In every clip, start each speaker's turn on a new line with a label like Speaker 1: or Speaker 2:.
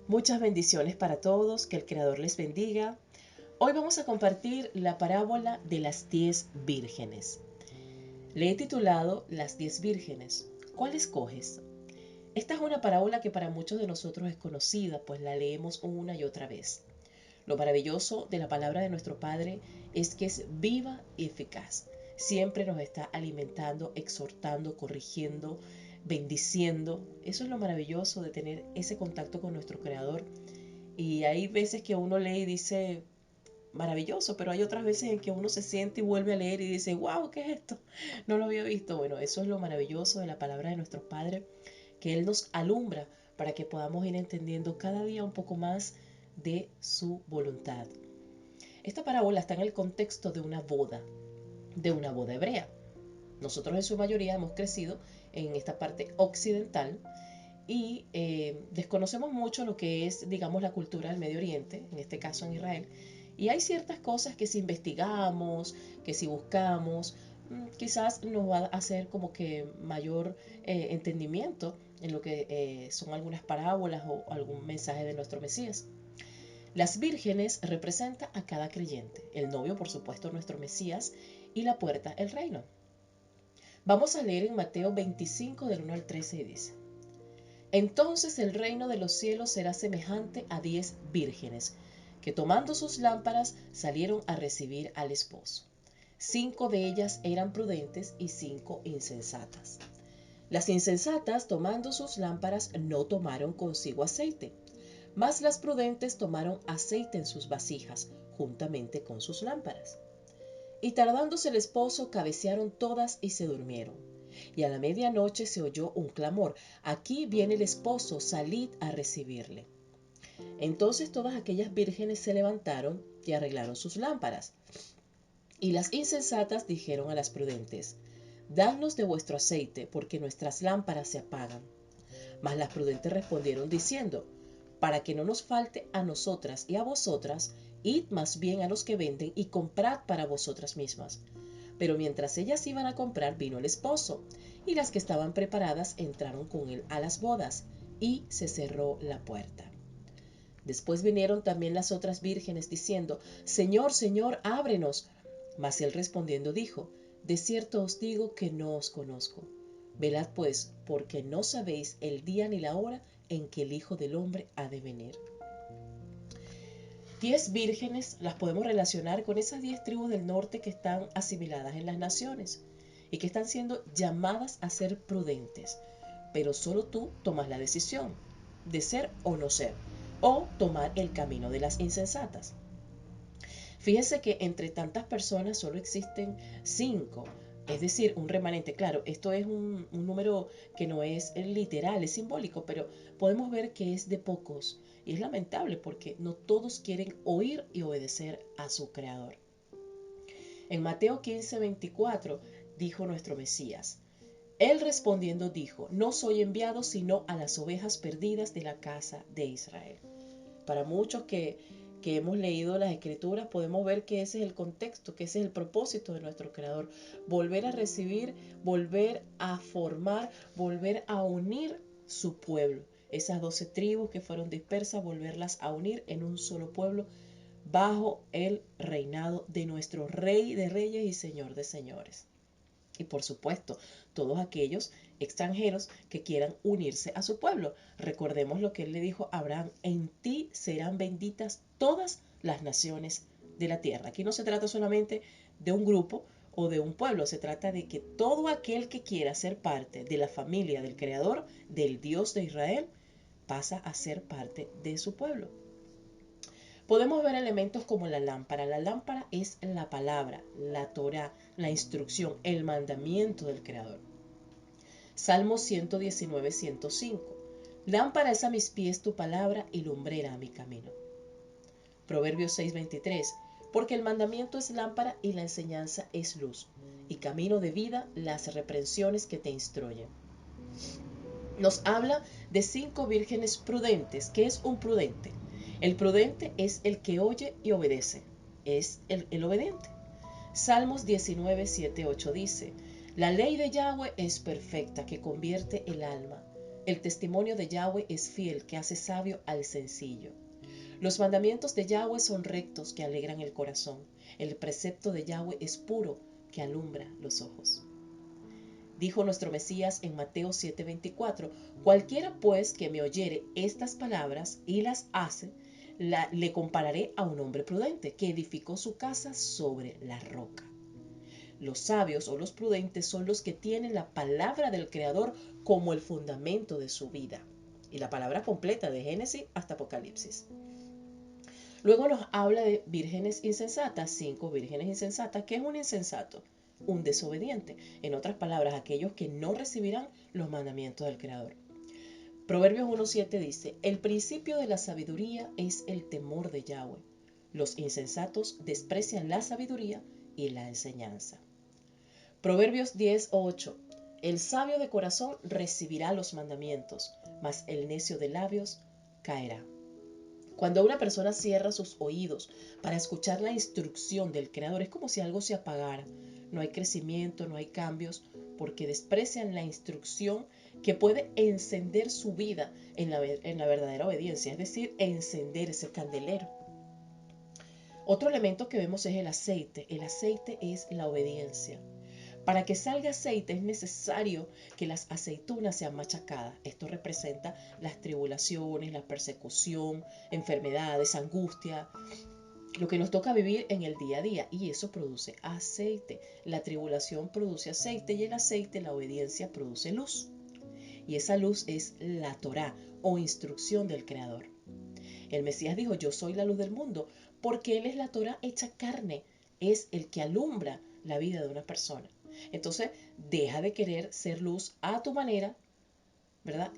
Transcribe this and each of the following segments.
Speaker 1: Muchas bendiciones para todos, que el Creador les bendiga. Hoy vamos a compartir la parábola de las 10 vírgenes. Le he titulado Las 10 vírgenes. ¿Cuál escoges? Esta es una parábola que para muchos de nosotros es conocida, pues la leemos una y otra vez. Lo maravilloso de la palabra de nuestro Padre es que es viva y eficaz. Siempre nos está alimentando, exhortando, corrigiendo, bendiciendo. Eso es lo maravilloso de tener ese contacto con nuestro Creador. Y hay veces que uno lee y dice, maravilloso, pero hay otras veces en que uno se siente y vuelve a leer y dice, wow, ¿qué es esto? No lo había visto. Bueno, eso es lo maravilloso de la palabra de nuestro Padre, que Él nos alumbra para que podamos ir entendiendo cada día un poco más de su voluntad. Esta parábola está en el contexto de una boda hebrea. Nosotros en su mayoría hemos crecido en esta parte occidental y desconocemos mucho lo que es, digamos, la cultura del Medio Oriente, en este caso en Israel. Y hay ciertas cosas que si investigamos, que si buscamos, quizás nos va a hacer como que mayor entendimiento en lo que son algunas parábolas o algún mensaje de nuestro Mesías. Las vírgenes representan a cada creyente, el novio por supuesto nuestro Mesías y la puerta el reino. Vamos a leer en Mateo 25 del 1 al 13 y dice: Entonces el reino de los cielos será semejante a 10 vírgenes, que tomando sus lámparas salieron a recibir al esposo. 5 de ellas eran prudentes y 5 insensatas. Las insensatas, tomando sus lámparas, no tomaron consigo aceite, mas las prudentes tomaron aceite en sus vasijas, juntamente con sus lámparas. Y tardándose el esposo, cabecearon todas y se durmieron. Y a la medianoche se oyó un clamor: Aquí viene el esposo, salid a recibirle. Entonces todas aquellas vírgenes se levantaron y arreglaron sus lámparas. Y las insensatas dijeron a las prudentes: Dadnos de vuestro aceite, porque nuestras lámparas se apagan. Mas las prudentes respondieron diciendo: Para que no nos falte a nosotras y a vosotras, id más bien a los que venden y comprad para vosotras mismas. Pero mientras ellas iban a comprar, vino el esposo, y las que estaban preparadas entraron con él a las bodas, y se cerró la puerta. Después vinieron también las otras vírgenes, diciendo: Señor, Señor, ábrenos. Mas él respondiendo dijo: De cierto os digo que no os conozco. Velad pues, porque no sabéis el día ni la hora en que el Hijo del Hombre ha de venir. 10 vírgenes las podemos relacionar con esas 10 tribus del norte que están asimiladas en las naciones y que están siendo llamadas a ser prudentes. Pero solo tú tomas la decisión de ser o no ser, o tomar el camino de las insensatas. Fíjense que entre tantas personas solo existen 5, es decir, un remanente. Claro, esto es un número que no es literal, es simbólico, pero podemos ver que es de pocos. Y es lamentable porque no todos quieren oír y obedecer a su Creador. En Mateo 15:24 dijo nuestro Mesías: Él respondiendo dijo: No soy enviado sino a las ovejas perdidas de la casa de Israel. Para muchos que hemos leído las escrituras podemos ver que ese es el contexto, que ese es el propósito de nuestro Creador: volver a recibir, volver a formar, volver a unir su pueblo. Esas 12 tribus que fueron dispersas, volverlas a unir en un solo pueblo bajo el reinado de nuestro Rey de Reyes y Señor de Señores. Y por supuesto, todos aquellos extranjeros que quieran unirse a su pueblo. Recordemos lo que él le dijo a Abraham: en ti serán benditas todas las naciones de la tierra. Aquí no se trata solamente de un grupo o de un pueblo, se trata de que todo aquel que quiera ser parte de la familia del Creador, del Dios de Israel, pasa a ser parte de su pueblo. Podemos ver elementos como la lámpara. La lámpara es la palabra, la Torá, la instrucción, el mandamiento del Creador. Salmo 119, 105. Lámpara es a mis pies tu palabra y lumbrera a mi camino. Proverbios 6, 23. Porque el mandamiento es lámpara y la enseñanza es luz, y camino de vida las reprensiones que te instruyen. Nos habla de 5 vírgenes prudentes. ¿Qué es un prudente? El prudente es el que oye y obedece. Es el obediente. Salmos 19, 7, 8 dice: La ley de Yahweh es perfecta, que convierte el alma. El testimonio de Yahweh es fiel, que hace sabio al sencillo. Los mandamientos de Yahweh son rectos, que alegran el corazón. El precepto de Yahweh es puro, que alumbra los ojos. Dijo nuestro Mesías en Mateo 7:24, cualquiera pues que me oyere estas palabras y las hace, le compararé a un hombre prudente que edificó su casa sobre la roca. Los sabios o los prudentes son los que tienen la palabra del Creador como el fundamento de su vida. Y la palabra completa de Génesis hasta Apocalipsis. Luego nos habla de vírgenes insensatas, 5 vírgenes insensatas. ¿Qué es un insensato? Un desobediente. En otras palabras, aquellos que no recibirán los mandamientos del Creador. Proverbios 1:7 dice, el principio de la sabiduría es el temor de Yahweh. Los insensatos desprecian la sabiduría y la enseñanza. Proverbios 10:8, el sabio de corazón recibirá los mandamientos, mas el necio de labios caerá. Cuando una persona cierra sus oídos para escuchar la instrucción del Creador, es como si algo se apagara. No hay crecimiento, no hay cambios, porque desprecian la instrucción que puede encender su vida en la verdadera obediencia, es decir, encender ese candelero. Otro elemento que vemos es el aceite. El aceite es la obediencia. Para que salga aceite es necesario que las aceitunas sean machacadas. Esto representa las tribulaciones, la persecución, enfermedades, angustia, lo que nos toca vivir en el día a día. Y eso produce aceite. La tribulación produce aceite y el aceite, la obediencia, produce luz. Y esa luz es la Torá o instrucción del Creador. El Mesías dijo, yo soy la luz del mundo, porque Él es la Torá hecha carne. Es el que alumbra la vida de una persona. Entonces, deja de querer ser luz a tu manera, ¿verdad?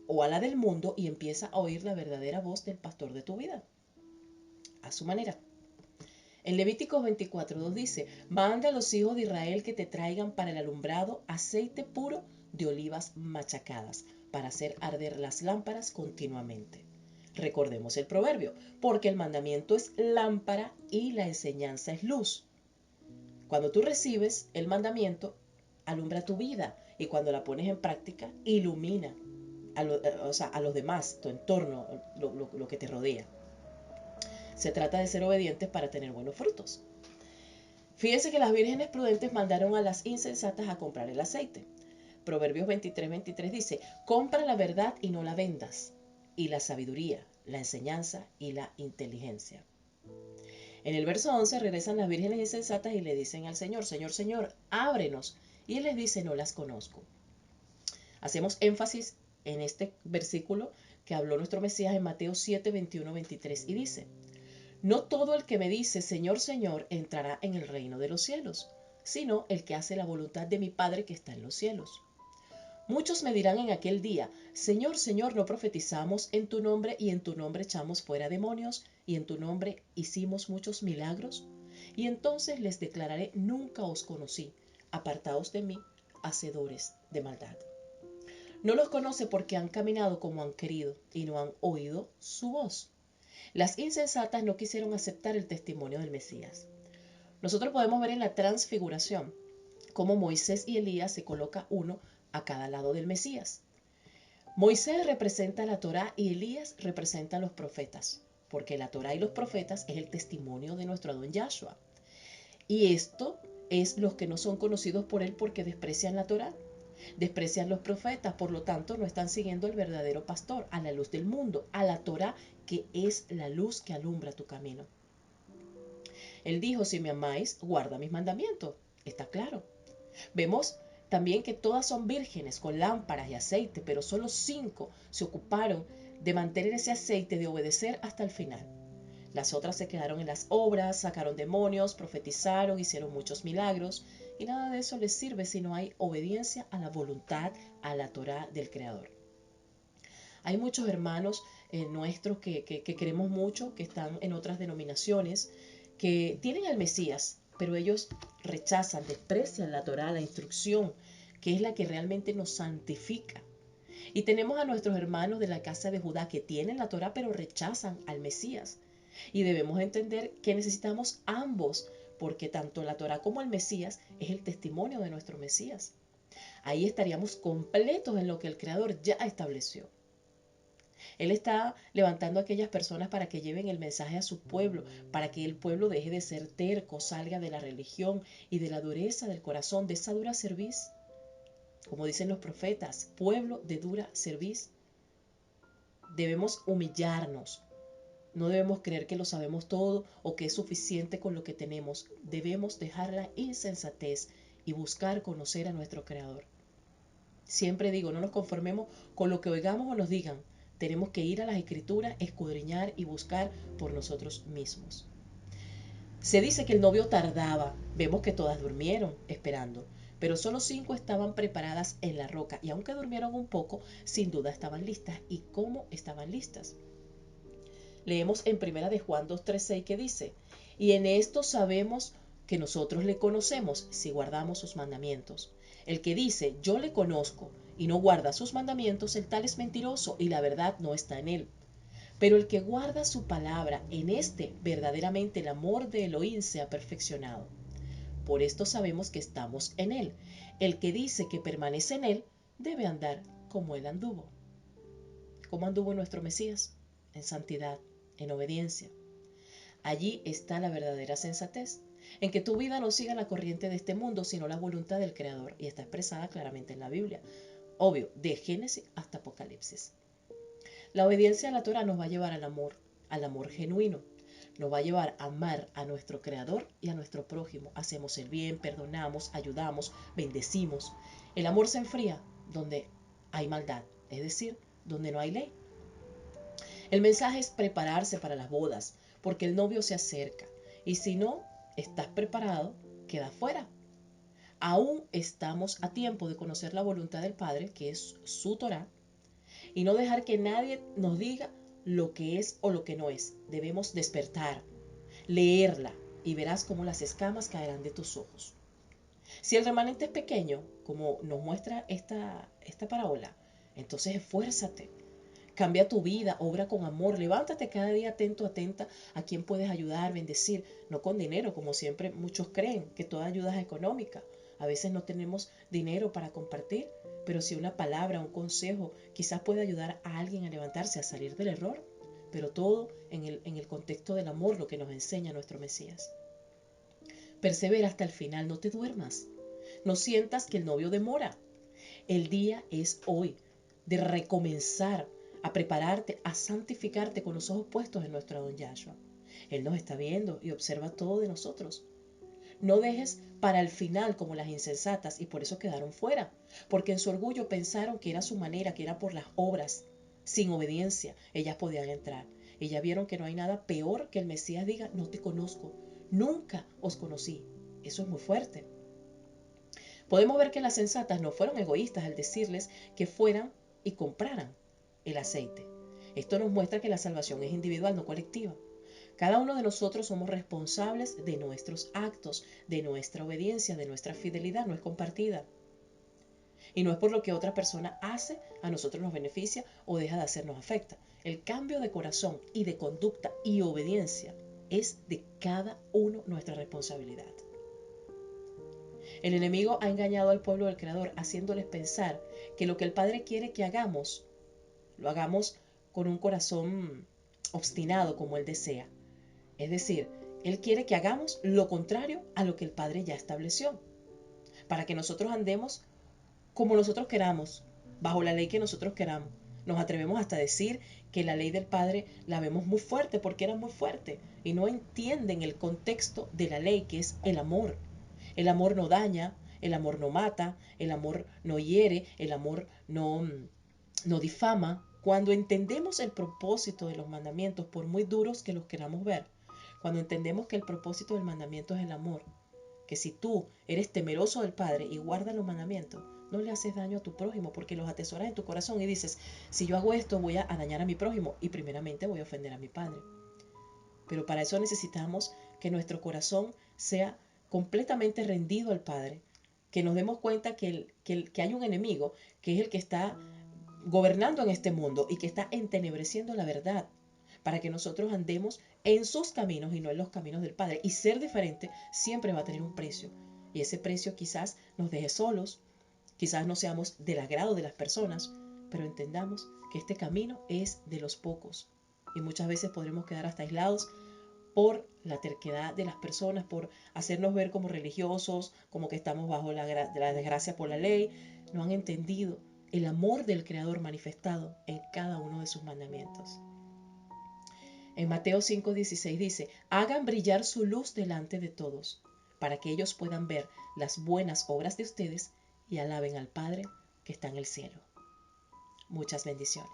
Speaker 1: O a la del mundo y empieza a oír la verdadera voz del pastor de tu vida, a su manera. En Levíticos 24:2 dice, manda a los hijos de Israel que te traigan para el alumbrado aceite puro de olivas machacadas, para hacer arder las lámparas continuamente. Recordemos el proverbio, porque el mandamiento es lámpara y la enseñanza es luz. Cuando tú recibes el mandamiento, alumbra tu vida y cuando la pones en práctica, ilumina a los demás, tu entorno, lo que te rodea. Se trata de ser obedientes para tener buenos frutos. Fíjense que las vírgenes prudentes mandaron a las insensatas a comprar el aceite. Proverbios 23:23 dice, compra la verdad y no la vendas, y la sabiduría, la enseñanza y la inteligencia. En el verso 11 regresan las vírgenes insensatas y le dicen al Señor, Señor, Señor, ábrenos. Y Él les dice, no las conozco. Hacemos énfasis en este versículo que habló nuestro Mesías en Mateo 7:21-23 y dice, no todo el que me dice, Señor, Señor, entrará en el reino de los cielos, sino el que hace la voluntad de mi Padre que está en los cielos. Muchos me dirán en aquel día, Señor, Señor, ¿no profetizamos en tu nombre y en tu nombre echamos fuera demonios y en tu nombre hicimos muchos milagros? Y entonces les declararé, nunca os conocí, apartaos de mí, hacedores de maldad. No los conoce porque han caminado como han querido y no han oído su voz. Las insensatas no quisieron aceptar el testimonio del Mesías. Nosotros podemos ver en la transfiguración cómo Moisés y Elías se coloca uno a cada lado del Mesías. Moisés representa la Torá y Elías representa a los profetas, porque la Torá y los profetas es el testimonio de nuestro Adón Yahshua. Y esto es los que no son conocidos por él porque desprecian la Torá, desprecian los profetas, por lo tanto no están siguiendo al verdadero pastor, a la luz del mundo, a la Torá que es la luz que alumbra tu camino. Él dijo, si me amáis, guarda mis mandamientos. Está claro. Vemos también que todas son vírgenes con lámparas y aceite, pero solo 5 se ocuparon de mantener ese aceite, de obedecer hasta el final. Las otras se quedaron en las obras, sacaron demonios, profetizaron, hicieron muchos milagros y nada de eso les sirve si no hay obediencia a la voluntad, a la Torá del Creador. Hay muchos hermanos nuestros que queremos mucho, que están en otras denominaciones, que tienen al Mesías, pero ellos rechazan, desprecian la Torá, la instrucción, que es la que realmente nos santifica. Y tenemos a nuestros hermanos de la casa de Judá que tienen la Torá, pero rechazan al Mesías. Y debemos entender que necesitamos ambos, porque tanto la Torá como el Mesías es el testimonio de nuestro Mesías. Ahí estaríamos completos en lo que el Creador ya estableció. Él está levantando a aquellas personas para que lleven el mensaje a su pueblo, para que el pueblo deje de ser terco, salga de la religión y de la dureza del corazón, de esa dura cerviz. Como dicen los profetas, pueblo de dura cerviz. Debemos humillarnos. No debemos creer que lo sabemos todo o que es suficiente con lo que tenemos. Debemos dejar la insensatez y buscar conocer a nuestro Creador. Siempre digo, no nos conformemos con lo que oigamos o nos digan. Tenemos que ir a las Escrituras, escudriñar y buscar por nosotros mismos. Se dice que el novio tardaba. Vemos que todas durmieron esperando, pero solo 5 estaban preparadas en la roca y aunque durmieron un poco, sin duda estaban listas. ¿Y cómo estaban listas? Leemos en primera de Juan 2:3-6 que dice, y en esto sabemos que nosotros le conocemos si guardamos sus mandamientos. El que dice, yo le conozco y no guarda sus mandamientos, el tal es mentiroso y la verdad no está en él. Pero el que guarda su palabra, en este verdaderamente el amor de Elohim se ha perfeccionado. Por esto sabemos que estamos en él. El que dice que permanece en él, debe andar como él anduvo. ¿Cómo anduvo nuestro Mesías? En santidad, en obediencia. Allí está la verdadera sensatez, en que tu vida no siga la corriente de este mundo, sino la voluntad del Creador, y está expresada claramente en la Biblia. Obvio, de Génesis hasta Apocalipsis. La obediencia a la Torah nos va a llevar al amor genuino. Nos va a llevar a amar a nuestro Creador y a nuestro prójimo. Hacemos el bien, perdonamos, ayudamos, bendecimos. El amor se enfría donde hay maldad, es decir, donde no hay ley. El mensaje es prepararse para las bodas, porque el novio se acerca. Y si no estás preparado, queda fuera. Aún estamos a tiempo de conocer la voluntad del Padre, que es su Torah, y no dejar que nadie nos diga lo que es o lo que no es. Debemos despertar, leerla, y verás cómo las escamas caerán de tus ojos. Si el remanente es pequeño, como nos muestra esta parábola, entonces esfuérzate. Cambia tu vida, obra con amor, levántate cada día atento, atenta a quién puedes ayudar, bendecir, no con dinero, como siempre muchos creen que toda ayuda es económica. A veces no tenemos dinero para compartir, pero si una palabra, un consejo, quizás puede ayudar a alguien a levantarse, a salir del error, pero todo en el contexto del amor, lo que nos enseña nuestro Mesías. Persevera hasta el final, no te duermas, no sientas que el novio demora. El día es hoy de recomenzar a prepararte, a santificarte con los ojos puestos en nuestro Adón Yahshua. Él nos está viendo y observa todo de nosotros. No dejes para el final como las insensatas y por eso quedaron fuera, porque en su orgullo pensaron que era su manera, que era por las obras, sin obediencia, ellas podían entrar. Ellas vieron que no hay nada peor que el Mesías diga, no te conozco, nunca os conocí. Eso es muy fuerte. Podemos ver que las sensatas no fueron egoístas al decirles que fueran y compraran el aceite. Esto nos muestra que la salvación es individual, no colectiva. Cada uno de nosotros somos responsables de nuestros actos, de nuestra obediencia, de nuestra fidelidad, no es compartida. Y no es por lo que otra persona hace, a nosotros nos beneficia o deja de hacernos afecta. El cambio de corazón y de conducta y obediencia es de cada uno nuestra responsabilidad. El enemigo ha engañado al pueblo del Creador, haciéndoles pensar que lo que el Padre quiere que hagamos, lo hagamos con un corazón obstinado como Él desea. Es decir, Él quiere que hagamos lo contrario a lo que el Padre ya estableció, para que nosotros andemos como nosotros queramos, bajo la ley que nosotros queramos. Nos atrevemos hasta a decir que la ley del Padre la vemos muy fuerte porque era muy fuerte y no entienden el contexto de la ley que es el amor. El amor no daña, el amor no mata, el amor no hiere, el amor no difama. Cuando entendemos el propósito de los mandamientos, por muy duros que los queramos ver, cuando entendemos que el propósito del mandamiento es el amor, que si tú eres temeroso del Padre y guardas los mandamientos, no le haces daño a tu prójimo porque los atesoras en tu corazón y dices, si yo hago esto voy a dañar a mi prójimo y primeramente voy a ofender a mi Padre. Pero para eso necesitamos que nuestro corazón sea completamente rendido al Padre, que nos demos cuenta que hay un enemigo que es el que está gobernando en este mundo y que está entenebreciendo la verdad, para que nosotros andemos en sus caminos y no en los caminos del Padre. Y ser diferente siempre va a tener un precio. Y ese precio quizás nos deje solos, Quizás no seamos del agrado de las personas, pero entendamos que este camino es de los pocos y muchas veces podremos quedar hasta aislados por la terquedad de las personas, por hacernos ver como religiosos, como que estamos bajo la desgracia por la ley. No han entendido el amor del Creador manifestado en cada uno de sus mandamientos. En Mateo 5:16 dice, hagan brillar su luz delante de todos, para que ellos puedan ver las buenas obras de ustedes y alaben al Padre que está en el cielo. Muchas bendiciones.